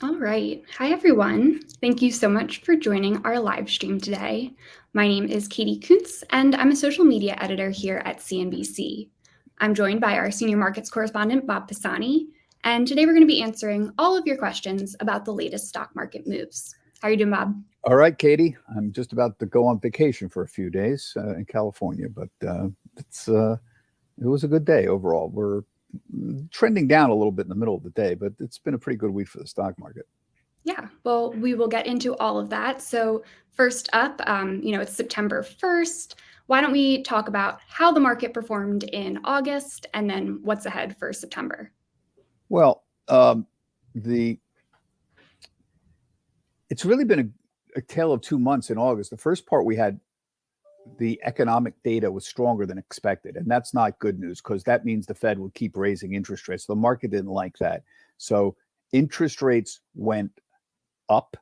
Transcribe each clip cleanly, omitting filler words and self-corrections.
All right. Hi, everyone. Thank you so much for joining our live stream today. My name is Katie Kuntz, and I'm a social media editor here at CNBC. I'm joined by our senior markets correspondent, Bob Pisani, and today we're going to be answering all of your questions about the latest stock market moves. How are you doing, Bob? All right, Katie. I'm just about to go on vacation for a few days in California, but it was a good day overall. We're trending down a little bit in the middle of the day, but it's been a pretty good week for the stock market. Yeah, well, we will get into all of that. So first up, it's September 1st. Why don't we talk about how the market performed in August and then what's ahead for September? Well, it's really been a tale of 2 months in August. The first part we had the economic data was stronger than expected, and that's not good news because that means the Fed will keep raising interest rates. The market didn't like that. So interest rates went up,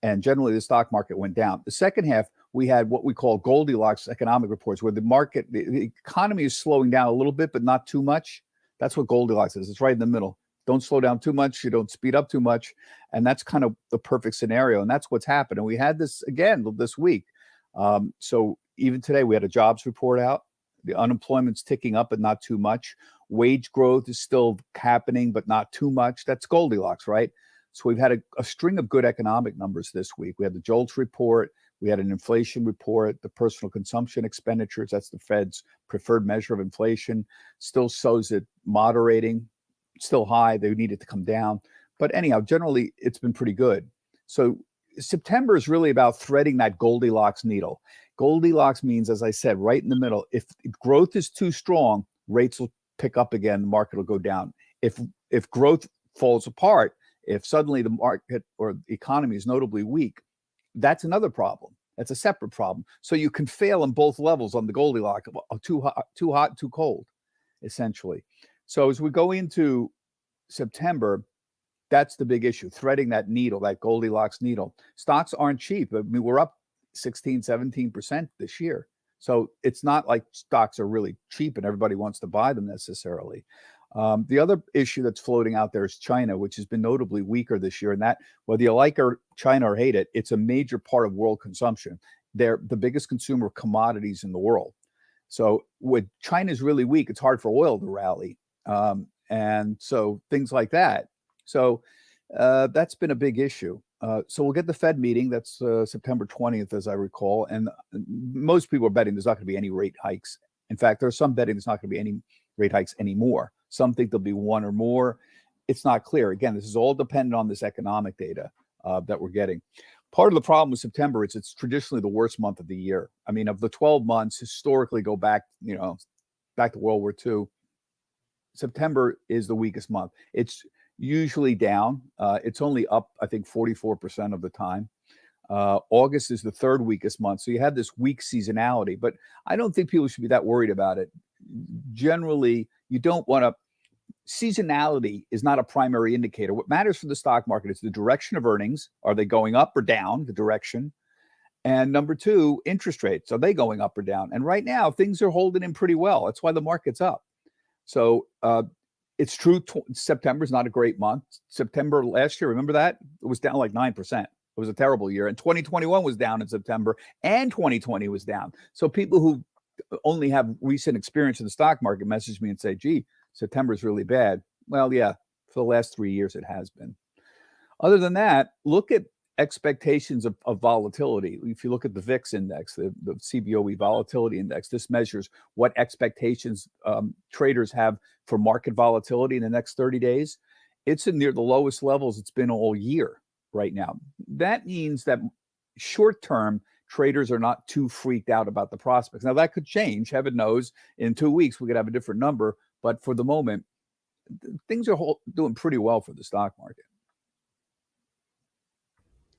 and generally the stock market went down. The second half, we had what we call Goldilocks economic reports, where the economy is slowing down a little bit, but not too much. That's what Goldilocks is. It's right in the middle. Don't slow down too much. You don't speed up too much. And that's kind of the perfect scenario. And that's what's happened. And we had this again this week. So even today, we had a jobs report out. The unemployment's ticking up, but not too much. Wage growth is still happening, but not too much. That's Goldilocks, right? So we've had a string of good economic numbers this week. We had the JOLTS report. We had an inflation report, the personal consumption expenditures. That's the Fed's preferred measure of inflation. Still shows it moderating, still high. They need it to come down. But anyhow, generally, it's been pretty good. So September is really about threading that Goldilocks needle. Goldilocks means, as I said, right in the middle. If growth is too strong, rates will pick up again. The market will go down. If growth falls apart, if suddenly the market or the economy is notably weak, that's another problem. That's a separate problem. So you can fail on both levels on the Goldilocks, too hot, too cold, essentially. So as we go into September, that's the big issue, threading that needle, that Goldilocks needle. Stocks aren't cheap. I mean, we're up 16, 17% this year. So it's not like stocks are really cheap and everybody wants to buy them necessarily. The other issue that's floating out there is China, which has been notably weaker this year. And that, whether you like China or hate it, it's a major part of world consumption. They're the biggest consumer of commodities in the world. So when China's really weak, it's hard for oil to rally. And so things like that. So that's been a big issue. So we'll get the Fed meeting. That's September 20th, as I recall. And most people are betting there's not going to be any rate hikes. In fact, there's some betting there's not going to be any rate hikes anymore. Some think there'll be one or more. It's not clear. Again, this is all dependent on this economic data that we're getting. Part of the problem with September is it's traditionally the worst month of the year. I mean, of the 12 months, historically go back, back to World War II, September is the weakest month. It's usually down. It's only up, I think, 44% of the time. August is the third weakest month. So you have this weak seasonality, but I don't think people should be that worried about it. Generally, you don't want to. Seasonality is not a primary indicator. What matters for the stock market is the direction of earnings. Are they going up or down, the direction? And number two, interest rates. Are they going up or down? And right now, things are holding in pretty well. That's why the market's up. So it's true, September is not a great month. September last year, remember that? It was down like 9%. It was a terrible year. And 2021 was down in September, and 2020 was down. So people who only have recent experience in the stock market message me and say, gee, September is really bad. Well, yeah, for the last 3 years, it has been. Other than that, look at expectations of volatility. If you look at the VIX index, the CBOE volatility index, this measures what expectations traders have for market volatility in the next 30 days. It's near the lowest levels it's been all year right now. That means that short-term traders are not too freaked out about the prospects. Now, that could change. Heaven knows, in 2 weeks, we could have a different number. But for the moment, things are doing pretty well for the stock market.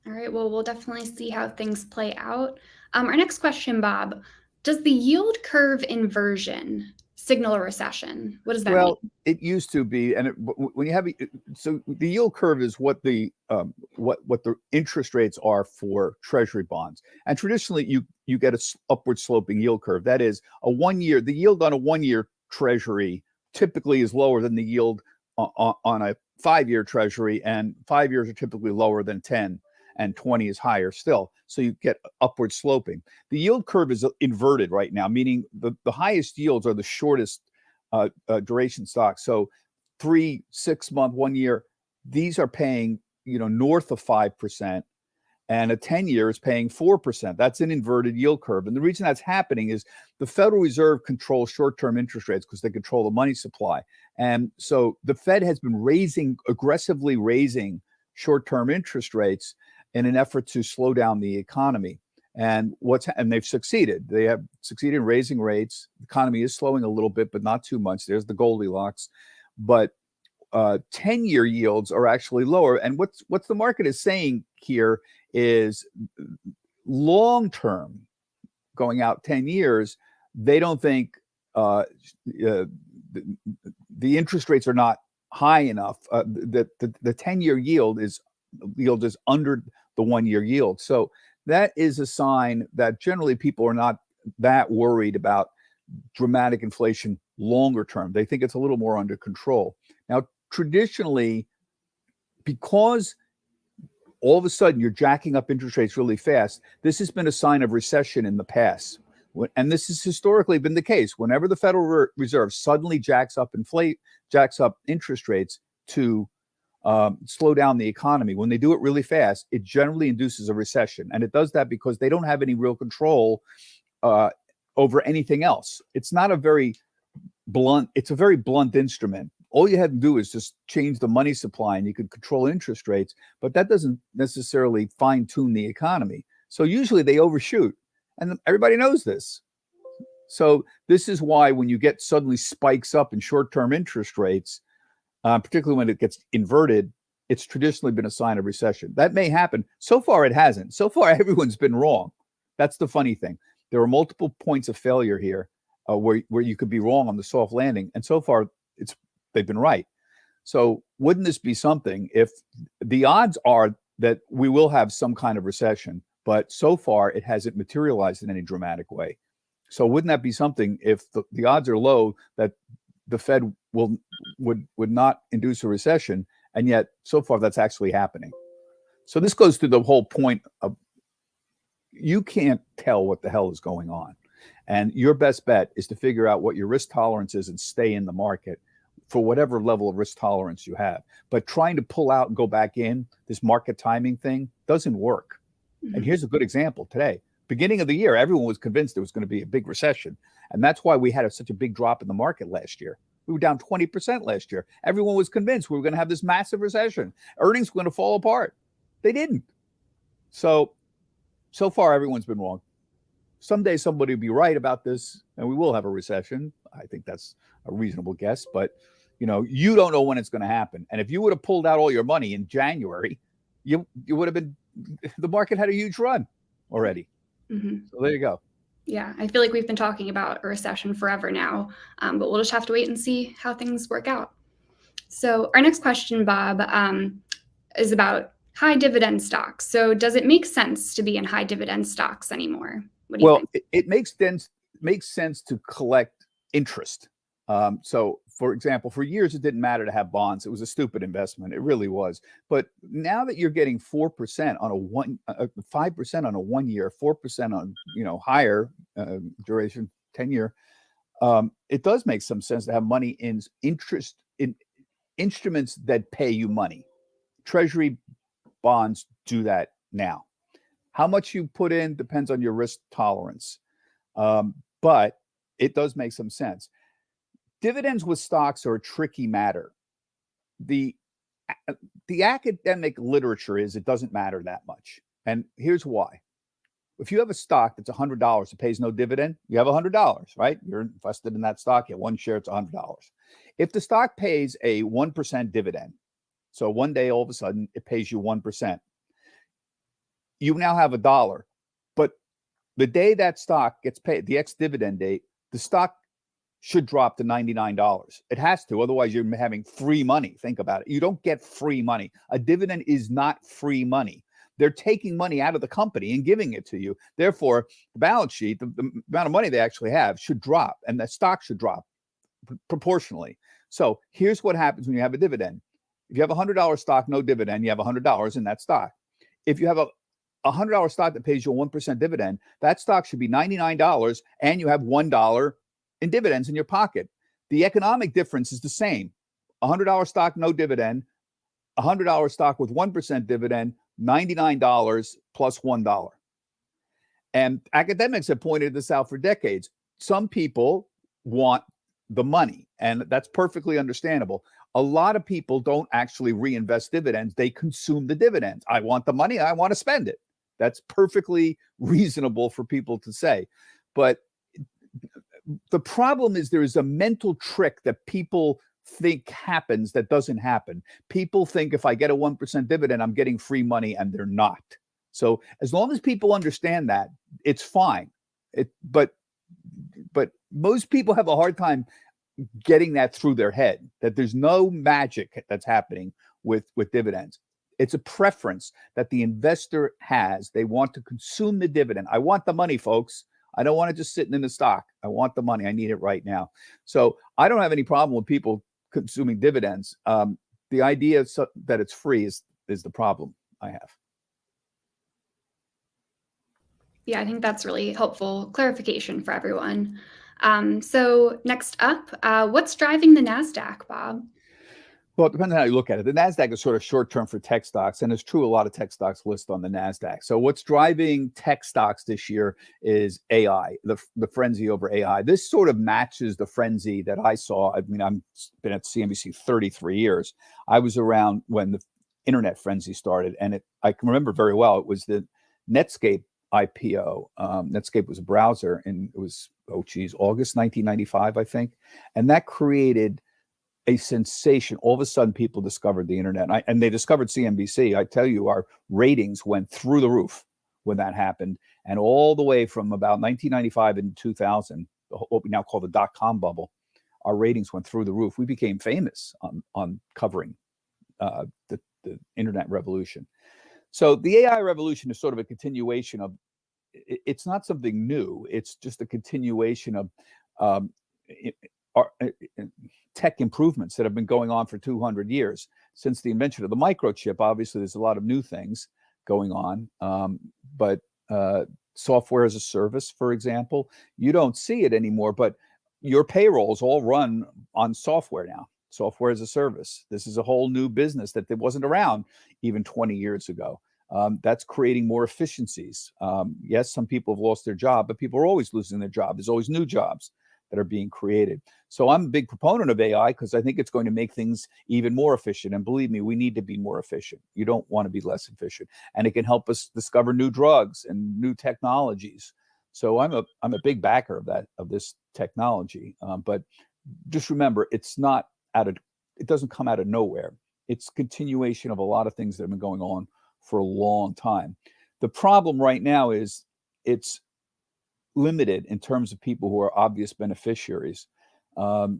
All right, well, we'll definitely see how things play out. Our next question, Bob, does the yield curve inversion signal a recession? What does that mean? Well, it used to be, and when you have so the yield curve is what the interest rates are for Treasury bonds, and traditionally you get a upward sloping yield curve. That is the yield on a 1 year Treasury typically is lower than the yield on a 5-year treasury, and 5 years are typically lower than 10, and 20 is higher still. So you get upward sloping. The yield curve is inverted right now, meaning the highest yields are the shortest duration stocks. So 3, 6 month, 1 year, these are paying, north of 5%, and a 10-year is paying 4%. That's an inverted yield curve. And the reason that's happening is the Federal Reserve controls short-term interest rates because they control the money supply. And so the Fed has been aggressively raising short-term interest rates in an effort to slow down the economy. And they've succeeded. They have succeeded in raising rates. The economy is slowing a little bit, but not too much. There's the Goldilocks. But 10-year yields are actually lower. And what's the market is saying here is long-term, going out 10 years, they don't think the interest rates are not high enough. The 10-year yield is under the 1-year yield. So that is a sign that generally people are not that worried about dramatic inflation longer term. They think it's a little more under control. Now, traditionally, because all of a sudden you're jacking up interest rates really fast, this has been a sign of recession in the past. And this has historically been the case. Whenever the Federal Reserve suddenly jacks up interest rates to slow down the economy, when they do it really fast, it generally induces a recession. And it does that because they don't have any real control over anything else. It's not a very blunt instrument. All you have to do is just change the money supply and you can control interest rates, but that doesn't necessarily fine tune the economy. So usually they overshoot, and everybody knows this. So this is why when you get suddenly spikes up in short-term interest rates, particularly when it gets inverted, it's traditionally been a sign of recession. That may happen. So far, it hasn't. So far, everyone's been wrong. That's the funny thing. There are multiple points of failure here where you could be wrong on the soft landing, and so far, they've been right. So wouldn't this be something if the odds are that we will have some kind of recession, but so far it hasn't materialized in any dramatic way. So wouldn't that be something if the odds are low that the Fed would not induce a recession, and yet so far that's actually happening. So this goes to the whole point of you can't tell what the hell is going on. And your best bet is to figure out what your risk tolerance is and stay in the market for whatever level of risk tolerance you have. But trying to pull out and go back in, this market timing thing doesn't work. Mm-hmm. And here's a good example today. Beginning of the year, everyone was convinced there was going to be a big recession. And that's why we had such a big drop in the market last year. We were down 20% last year. Everyone was convinced we were going to have this massive recession. Earnings were going to fall apart. They didn't. So far, everyone's been wrong. Someday somebody will be right about this, and we will have a recession. I think that's a reasonable guess. But, you don't know when it's going to happen. And if you would have pulled out all your money in January, you would have been, the market had a huge run already. Mm-hmm. So there you go. Yeah, I feel like we've been talking about a recession forever now, but we'll just have to wait and see how things work out. So our next question, Bob, is about high dividend stocks. So does it make sense to be in high dividend stocks anymore? What do you think? It makes sense to collect interest. So, for example, for years, it didn't matter to have bonds. It was a stupid investment. It really was. But now that you're getting 4% on 5% on a 1 year, 4% on, higher duration, 10-year, it does make some sense to have money in interest in instruments that pay you money. Treasury bonds do that now. How much you put in depends on your risk tolerance. But it does make some sense. Dividends with stocks are a tricky matter. The academic literature is it doesn't matter that much. And here's why. If you have a stock that's $100, it pays no dividend, you have $100, right? You're invested in that stock, you have one share, it's $100. If the stock pays a 1% dividend, so one day all of a sudden it pays you 1%, you now have $1. But the day that stock gets paid, the ex-dividend date, the stock should drop to $99. It has to, otherwise you're having free money. Think about it. You don't get free money. A dividend is not free money. They're taking money out of the company and giving it to you. Therefore, the balance sheet, the amount of money they actually have should drop, and the stock should drop proportionally. So here's what happens when you have a dividend. If you have a $100 stock, no dividend, you have $100 in that stock. If you have a $100 stock that pays you a 1% dividend, that stock should be $99 and you have $1 in dividends in your pocket. The economic difference is the same. $100 stock, no dividend, $100 stock with 1% dividend, $99 plus $1. And academics have pointed this out for decades. Some people want the money, and that's perfectly understandable. A lot of people don't actually reinvest dividends. They consume the dividends. I want the money. I want to spend it. That's perfectly reasonable for people to say. But the problem is there is a mental trick that people think happens that doesn't happen. People think if I get a 1% dividend, I'm getting free money, and they're not. So as long as people understand that, it's fine. But most people have a hard time getting that through their head, that there's no magic that's happening with dividends. It's a preference that the investor has. They want to consume the dividend. I want the money, folks. I don't want it just sitting in the stock. I want the money. I need it right now. So I don't have any problem with people consuming dividends. The idea that it's free is the problem I have. Yeah, I think that's really helpful clarification for everyone. So next up, what's driving the NASDAQ, Bob? Well, it depends on how you look at it. The NASDAQ is sort of short-term for tech stocks, and it's true a lot of tech stocks list on the NASDAQ. So what's driving tech stocks this year is AI, the frenzy over AI. This sort of matches the frenzy that I saw. I mean, I've been at CNBC 33 years. I was around when the internet frenzy started, and I can remember very well. It was the Netscape IPO. Netscape was a browser, and it was, August 1995, I think. And that created a sensation. All of a sudden, people discovered the internet, and they discovered CNBC. I tell you, our ratings went through the roof when that happened. And all the way from about 1995 and 2000, what we now call the dot-com bubble, our ratings went through the roof. We became famous on covering the internet revolution. So the AI revolution is sort of a continuation of, it's not something new. It's just a continuation of tech improvements that have been going on for 200 years. Since the invention of the microchip, obviously there's a lot of new things going on. But software as a service, for example, you don't see it anymore, but your payrolls all run on software now. Software as a service. This is a whole new business that wasn't around even 20 years ago. That's creating more efficiencies. Yes, some people have lost their job, but people are always losing their job. There's always new jobs that are being created. So I'm a big proponent of AI because I think it's going to make things even more efficient. And believe me, we need to be more efficient. You don't want to be less efficient. And it can help us discover new drugs and new technologies. So I'm a big backer of this technology. But just remember, it doesn't come out of nowhere. It's continuation of a lot of things that have been going on for a long time. The problem right now is it's limited in terms of people who are obvious beneficiaries.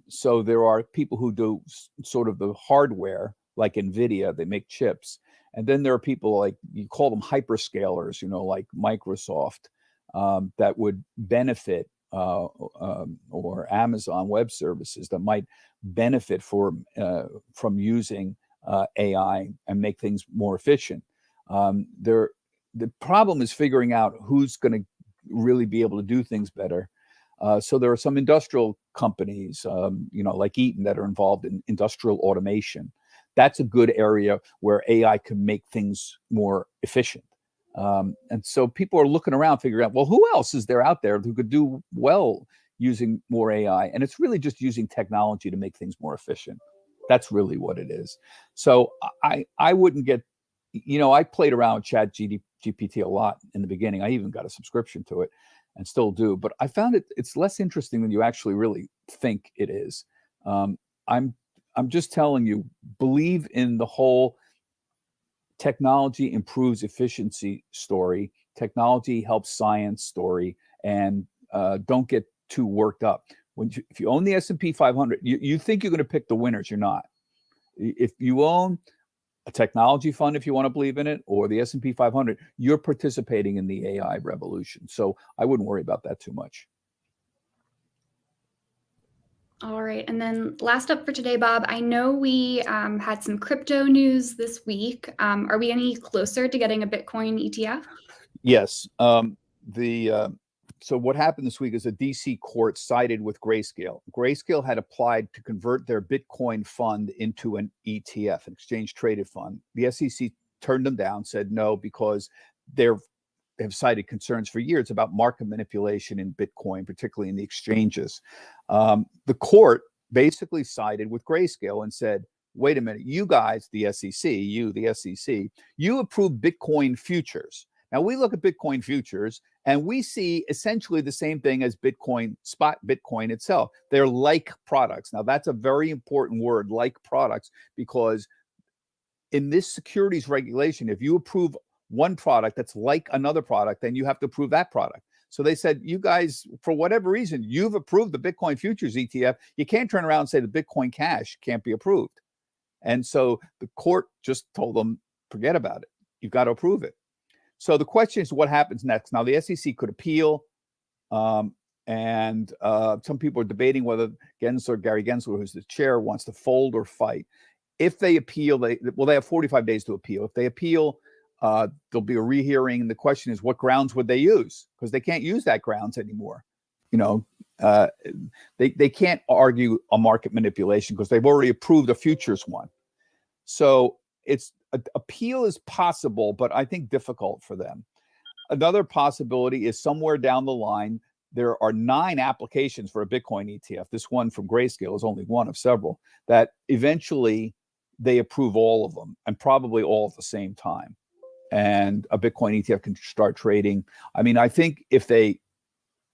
So there are people who do sort of the hardware, like NVIDIA, they make chips. And then there are people like, you call them hyperscalers, like Microsoft, that would benefit, or Amazon Web Services that might benefit from using AI and make things more efficient. The problem is figuring out who's going to really be able to do things better. So there are some industrial companies, like Eaton, that are involved in industrial automation. That's a good area where AI can make things more efficient. And so people are looking around, figuring out, well, who else is there out there who could do well using more AI? And it's really just using technology to make things more efficient. That's really what it is. So I wouldn't get, I played around with ChatGPT a lot in the beginning. I even got a subscription to it and still do, but I found it's less interesting than you actually really think it is. I'm just telling you, believe in the whole technology improves efficiency story, technology helps science story, and don't get too worked up. If you own the S&P 500, you think you're going to pick the winners. You're not. If you own a technology fund, if you want to believe in it, or the S&P 500, you're participating in the AI revolution. So I wouldn't worry about that too much. All right. And then last up for today, Bob, I know we had some crypto news this week. Are we any closer to getting a Bitcoin ETF? Yes. So what happened this week is a DC court sided with Grayscale. Grayscale had applied to convert their Bitcoin fund into an ETF, an exchange traded fund. The SEC turned them down, said no, because they have cited concerns for years about market manipulation in Bitcoin, particularly in the exchanges. The court basically sided with Grayscale and said, wait a minute, you guys, the SEC, you approved Bitcoin futures. Now we look at Bitcoin futures and we see essentially the same thing as spot Bitcoin itself. They're like products. Now that's a very important word, like products, because in this securities regulation, if you approve one product that's like another product, then you have to approve that product. So they said, you guys, for whatever reason, you've approved the Bitcoin futures ETF. You can't turn around and say the Bitcoin cash can't be approved. And so the court just told them, forget about it. You've got to approve it. So the question is, what happens next? Now, the SEC could appeal, and some people are debating whether Gary Gensler, who's the chair, wants to fold or fight. If they appeal, they have 45 days to appeal. If they appeal, there'll be a rehearing. And the question is, what grounds would they use? Because they can't use that grounds anymore. They can't argue a market manipulation because they've already approved a futures one. So appeal is possible, but I think difficult for them. Another possibility is somewhere down the line, there are 9 applications for a Bitcoin ETF. This one from Grayscale is only one of several, that eventually they approve all of them, and probably all at the same time. And a Bitcoin ETF can start trading. I mean, I think if they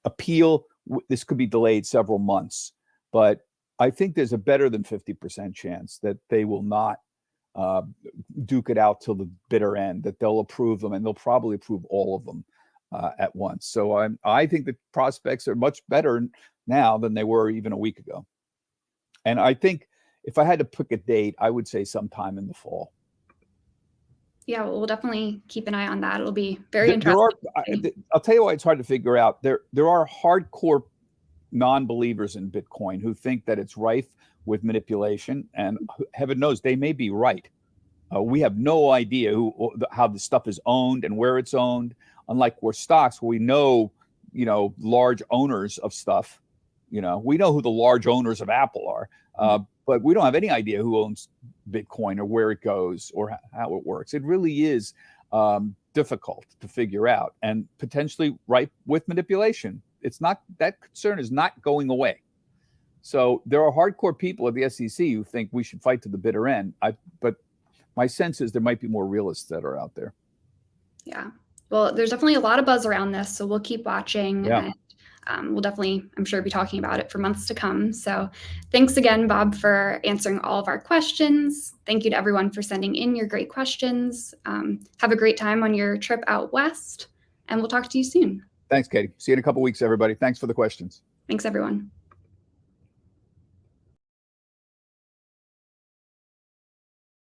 appeal, this could be delayed several months, but I think there's a better than 50% chance that they will not duke it out till the bitter end, that they'll approve them, and they'll probably approve all of them at once. So I think the prospects are much better now than they were even a week ago. And I think if I had to pick a date, I would say sometime in the fall. Yeah, we'll definitely keep an eye on that. It'll be very interesting. I'll tell you why it's hard to figure out. There are hardcore non-believers in Bitcoin who think that it's rife with manipulation, and heaven knows they may be right. We have no idea how the stuff is owned and where it's owned. Unlike where stocks, we know, large owners of stuff. We know who the large owners of Apple are, but we don't have any idea who owns Bitcoin or where it goes or how it works. It really is difficult to figure out, and potentially ripe with manipulation. It's not, that concern is not going away. So there are hardcore people at the SEC who think we should fight to the bitter end. But my sense is there might be more realists that are out there. Yeah. Well, there's definitely a lot of buzz around this, so we'll keep watching. Yeah. And we'll definitely, I'm sure, be talking about it for months to come. So thanks again, Bob, for answering all of our questions. Thank you to everyone for sending in your great questions. Have a great time on your trip out west, and we'll talk to you soon. Thanks, Katie. See you in a couple of weeks, everybody. Thanks for the questions. Thanks, everyone.